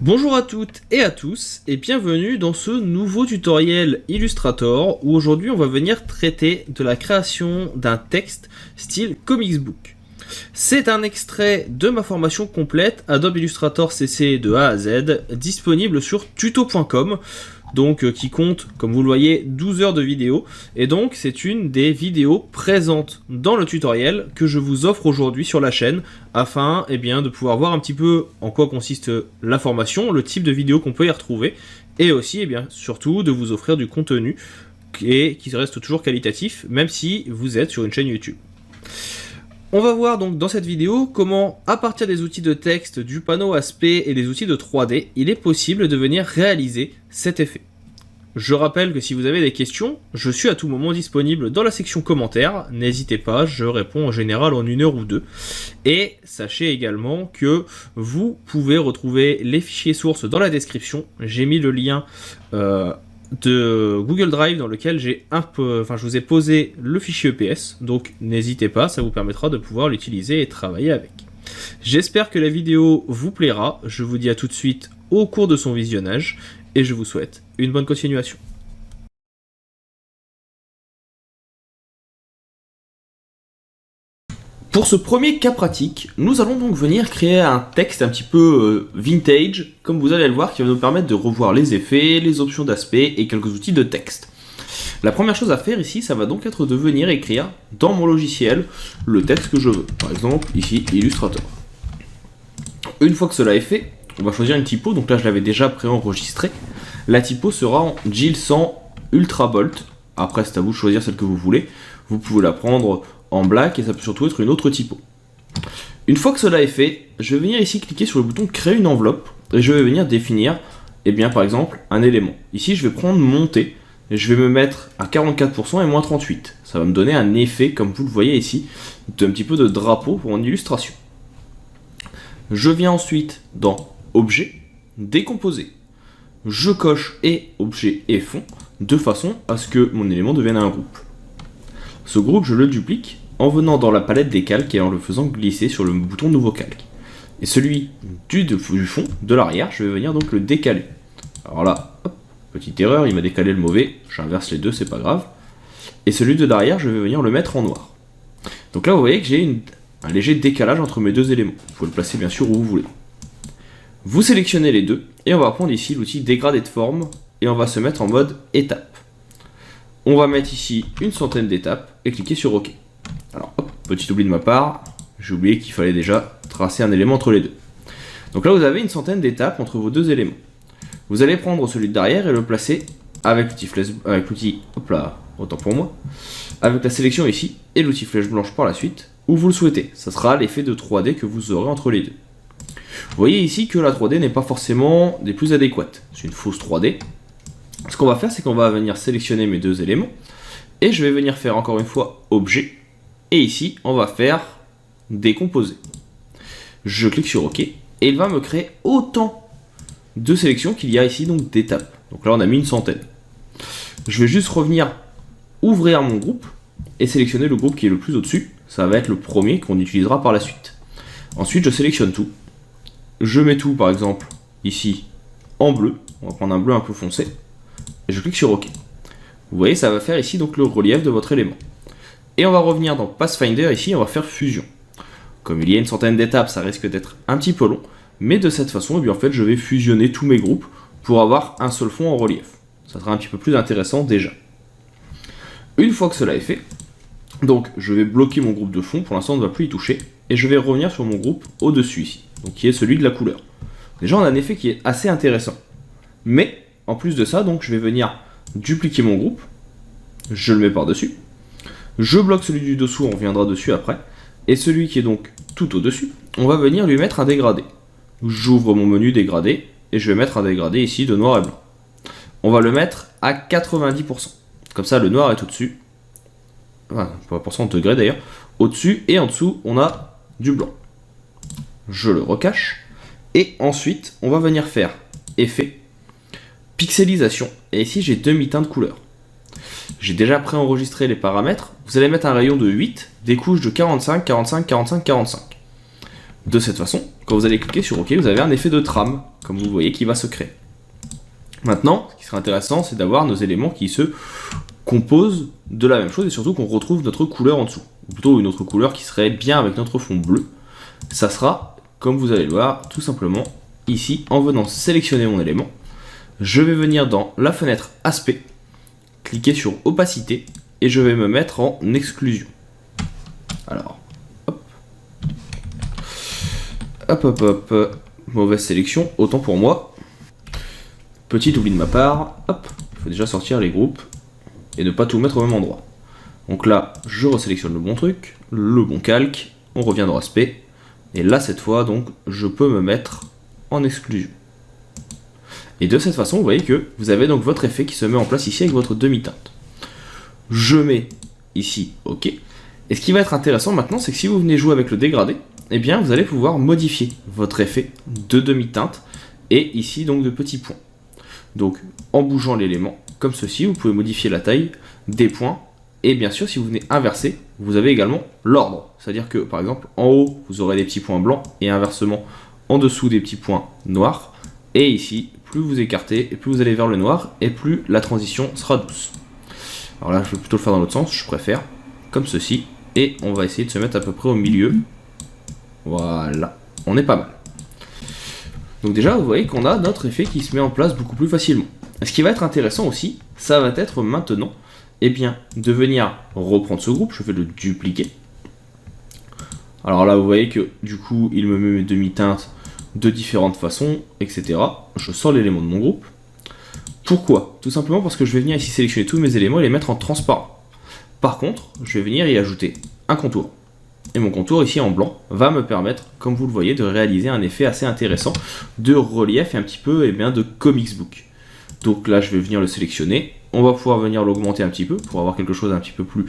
Bonjour à toutes et à tous et bienvenue dans ce nouveau tutoriel Illustrator où aujourd'hui on va venir traiter de la création d'un texte style comics book. C'est un extrait de ma formation complète Adobe Illustrator CC de A à Z disponible sur tuto.com. Donc qui compte, comme vous le voyez, 12 heures de vidéo. Et donc c'est une des vidéos présentes dans le tutoriel que je vous offre aujourd'hui sur la chaîne afin de pouvoir voir un petit peu en quoi consiste la formation, le type de vidéo qu'on peut y retrouver et aussi surtout de vous offrir du contenu qui reste toujours qualitatif même si vous êtes sur une chaîne YouTube. On va voir donc dans cette vidéo comment, à partir des outils de texte, du panneau aspect et des outils de 3D, il est possible de venir réaliser cet effet. Je rappelle que si vous avez des questions, je suis à tout moment disponible dans la section commentaires, n'hésitez pas, je réponds en général en 1 heure ou 2. Et sachez également que vous pouvez retrouver les fichiers sources dans la description, j'ai mis le lien de Google Drive dans lequel je vous ai posé le fichier EPS, donc n'hésitez pas, ça vous permettra de pouvoir l'utiliser et travailler avec. J'espère que la vidéo vous plaira, je vous dis à tout de suite au cours de son visionnage et je vous souhaite une bonne continuation. Pour ce premier cas pratique, nous allons donc venir créer un texte un petit peu vintage, comme vous allez le voir, qui va nous permettre de revoir les effets, les options d'aspect et quelques outils de texte. La première chose à faire ici, ça va donc être de venir écrire dans mon logiciel le texte que je veux. Par exemple, ici, Illustrator. Une fois que cela est fait, on va choisir une typo, donc là je l'avais déjà préenregistrée. La typo sera en GIL 100 Ultra Bolt. Après, c'est à vous de choisir celle que vous voulez. Vous pouvez la prendre en black et ça peut surtout être une autre typo. Une fois que cela est fait, je vais venir ici cliquer sur le bouton créer une enveloppe et je vais venir définir par exemple un élément. Ici je vais prendre monter et je vais me mettre à 44% et moins 38. Ça va me donner un effet, comme vous le voyez ici, d'un petit peu de drapeau pour mon illustration. Je viens ensuite dans objet, décomposer. Je coche et objet et fond de façon à ce que mon élément devienne un groupe. Ce groupe, je le duplique en venant dans la palette des calques et en le faisant glisser sur le bouton nouveau calque. Et celui du fond, de l'arrière, je vais venir donc le décaler. Alors là, hop, petite erreur, il m'a décalé le mauvais, j'inverse les deux, c'est pas grave. Et celui de derrière, je vais venir le mettre en noir. Donc là, vous voyez que j'ai un léger décalage entre mes deux éléments. Vous pouvez le placer bien sûr où vous voulez. Vous sélectionnez les deux, et on va prendre ici l'outil dégradé de forme, et on va se mettre en mode étape. On va mettre ici une centaine d'étapes et cliquer sur OK. Alors, hop, petit oubli de ma part, j'ai oublié qu'il fallait déjà tracer un élément entre les deux. Donc là, vous avez une centaine d'étapes entre vos deux éléments. Vous allez prendre celui de derrière et le placer avec l'outil, hop là, autant pour moi, avec la sélection ici et l'outil flèche blanche par la suite, où vous le souhaitez. Ça sera l'effet de 3D que vous aurez entre les deux. Vous voyez ici que la 3D n'est pas forcément des plus adéquates. C'est une fausse 3D. Ce qu'on va faire, c'est qu'on va venir sélectionner mes deux éléments et je vais venir faire encore une fois objet et ici on va faire décomposer. Je clique sur OK et il va me créer autant de sélections qu'il y a ici donc d'étapes. Donc là on a mis une centaine. Je vais juste revenir ouvrir mon groupe et sélectionner le groupe qui est le plus au-dessus. Ça va être le premier qu'on utilisera par la suite. Ensuite je sélectionne tout. Je mets tout par exemple ici en bleu. On va prendre un bleu un peu foncé. Et je clique sur OK. Vous voyez, ça va faire ici donc le relief de votre élément. Et on va revenir dans Pathfinder, ici on va faire fusion. Comme il y a une centaine d'étapes, ça risque d'être un petit peu long, mais de cette façon, en fait, je vais fusionner tous mes groupes pour avoir un seul fond en relief. Ça sera un petit peu plus intéressant déjà. Une fois que cela est fait, donc je vais bloquer mon groupe de fond, pour l'instant on ne va plus y toucher, et je vais revenir sur mon groupe au-dessus ici, donc qui est celui de la couleur. Déjà on a un effet qui est assez intéressant, mais en plus de ça, donc je vais venir dupliquer mon groupe, je le mets par-dessus, je bloque celui du dessous, on reviendra dessus après, et celui qui est donc tout au-dessus, on va venir lui mettre un dégradé. J'ouvre mon menu dégradé, et je vais mettre un dégradé ici de noir et blanc. On va le mettre à 90%, comme ça le noir est au-dessus, enfin, pas pour 100 degrés d'ailleurs, au-dessus et en dessous on a du blanc. Je le recache, et ensuite on va venir faire effet, pixelisation, et ici j'ai demi-teinte de couleur. J'ai déjà préenregistré les paramètres, vous allez mettre un rayon de 8, des couches de 45, 45, 45, 45. De cette façon, quand vous allez cliquer sur OK, vous avez un effet de trame, comme vous voyez, qui va se créer. Maintenant, ce qui serait intéressant, c'est d'avoir nos éléments qui se composent de la même chose et surtout qu'on retrouve notre couleur en dessous. Ou plutôt une autre couleur qui serait bien avec notre fond bleu. Ça sera, comme vous allez le voir, tout simplement ici, en venant sélectionner mon élément, je vais venir dans la fenêtre Aspect, cliquer sur Opacité et je vais me mettre en exclusion. Alors, hop, mauvaise sélection, autant pour moi. Petit oubli de ma part, hop, il faut déjà sortir les groupes et ne pas tout mettre au même endroit. Donc là, je resélectionne le bon truc, le bon calque, on revient dans Aspect, et là cette fois, donc, je peux me mettre en exclusion. Et de cette façon, vous voyez que vous avez donc votre effet qui se met en place ici avec votre demi-teinte. Je mets ici OK. Et ce qui va être intéressant maintenant, c'est que si vous venez jouer avec le dégradé, eh bien vous allez pouvoir modifier votre effet de demi-teinte et ici donc de petits points. Donc en bougeant l'élément comme ceci, vous pouvez modifier la taille des points. Et bien sûr, si vous venez inverser, vous avez également l'ordre. C'est-à-dire que par exemple en haut, vous aurez des petits points blancs et inversement en dessous des petits points noirs. Et ici, plus vous écartez et plus vous allez vers le noir et plus la transition sera douce. Alors là, je vais plutôt le faire dans l'autre sens, je préfère, comme ceci. Et on va essayer de se mettre à peu près au milieu. Voilà, on est pas mal. Donc déjà, vous voyez qu'on a notre effet qui se met en place beaucoup plus facilement. Ce qui va être intéressant aussi, ça va être maintenant, eh bien, de venir reprendre ce groupe, je vais le dupliquer. Alors là, vous voyez que du coup, il me met mes demi-teintes de différentes façons, etc. Je sors l'élément de mon groupe. Pourquoi? Tout simplement parce que je vais venir ici sélectionner tous mes éléments et les mettre en transparent. Par contre, je vais venir y ajouter un contour. Et mon contour ici en blanc va me permettre, comme vous le voyez, de réaliser un effet assez intéressant de relief et un petit peu de comics book. Donc là, je vais venir le sélectionner. On va pouvoir venir l'augmenter un petit peu pour avoir quelque chose d'un petit peu plus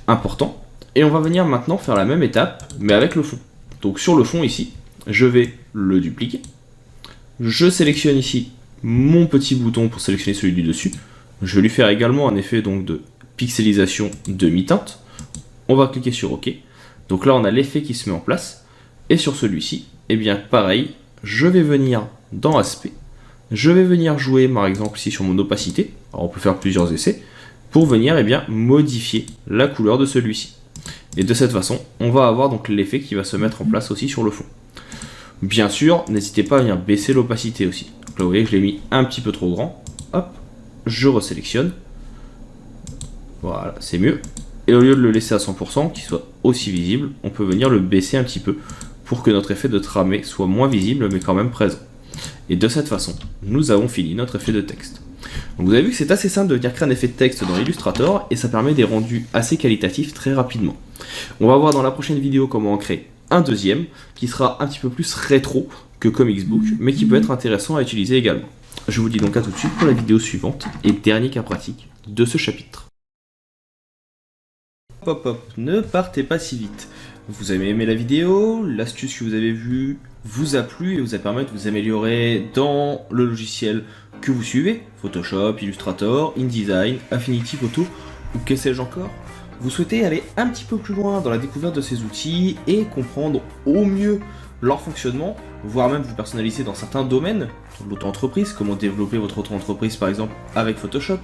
important. Et on va venir maintenant faire la même étape, mais avec le fond. Donc sur le fond ici, je vais le dupliquer. Je sélectionne ici mon petit bouton pour sélectionner celui du dessus. Je vais lui faire également un effet donc de pixelisation demi-teinte. On va cliquer sur OK. Donc là, on a l'effet qui se met en place. Et sur celui-ci, eh bien pareil, je vais venir dans Aspect. Je vais venir jouer, par exemple, ici sur mon opacité. Alors on peut faire plusieurs essais pour venir modifier la couleur de celui-ci. Et de cette façon, on va avoir donc l'effet qui va se mettre en place aussi sur le fond. Bien sûr, n'hésitez pas à venir baisser l'opacité aussi. Donc là, vous voyez que je l'ai mis un petit peu trop grand. Hop, je resélectionne. Voilà, c'est mieux. Et au lieu de le laisser à 100%, qu'il soit aussi visible, on peut venir le baisser un petit peu pour que notre effet de tramé soit moins visible mais quand même présent. Et de cette façon, nous avons fini notre effet de texte. Donc vous avez vu que c'est assez simple de venir créer un effet de texte dans Illustrator et ça permet des rendus assez qualitatifs très rapidement. On va voir dans la prochaine vidéo comment en créer un deuxième qui sera un petit peu plus rétro que Comics Book mais qui peut être intéressant à utiliser également. Je vous dis donc à tout de suite pour la vidéo suivante et dernier cas pratique de ce chapitre. Hop, ne partez pas si vite. Vous avez aimé la vidéo, l'astuce que vous avez vue vous a plu et vous a permis de vous améliorer dans le logiciel que vous suivez, Photoshop, Illustrator, InDesign, Affinity Photo ou que sais-je encore. Vous souhaitez aller un petit peu plus loin dans la découverte de ces outils et comprendre au mieux leur fonctionnement, voire même vous personnaliser dans certains domaines, l'auto-entreprise, comment développer votre auto-entreprise par exemple avec Photoshop,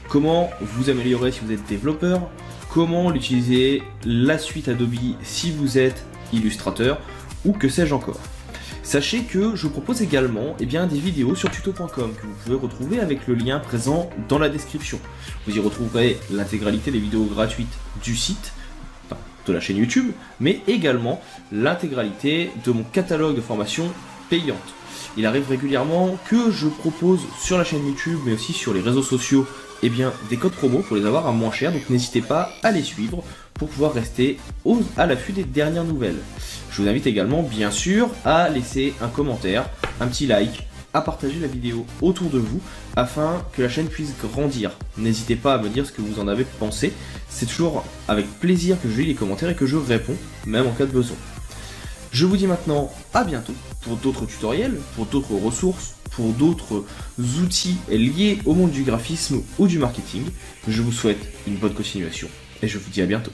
comment vous améliorer si vous êtes développeur, comment l'utiliser la suite Adobe si vous êtes illustrateur ou que sais-je encore. Sachez que je propose également des vidéos sur tuto.com que vous pouvez retrouver avec le lien présent dans la description. Vous y retrouverez l'intégralité des vidéos gratuites du site, de la chaîne YouTube, mais également l'intégralité de mon catalogue de formation payante. Il arrive régulièrement que je propose sur la chaîne YouTube, mais aussi sur les réseaux sociaux, des codes promo pour les avoir à moins cher, donc n'hésitez pas à les suivre pour pouvoir rester à l'affût des dernières nouvelles. Je vous invite également, bien sûr, à laisser un commentaire, un petit like, à partager la vidéo autour de vous afin que la chaîne puisse grandir. N'hésitez pas à me dire ce que vous en avez pensé. C'est toujours avec plaisir que je lis les commentaires et que je réponds, même en cas de besoin. Je vous dis maintenant à bientôt pour d'autres tutoriels, pour d'autres ressources, pour d'autres outils liés au monde du graphisme ou du marketing. Je vous souhaite une bonne continuation et je vous dis à bientôt.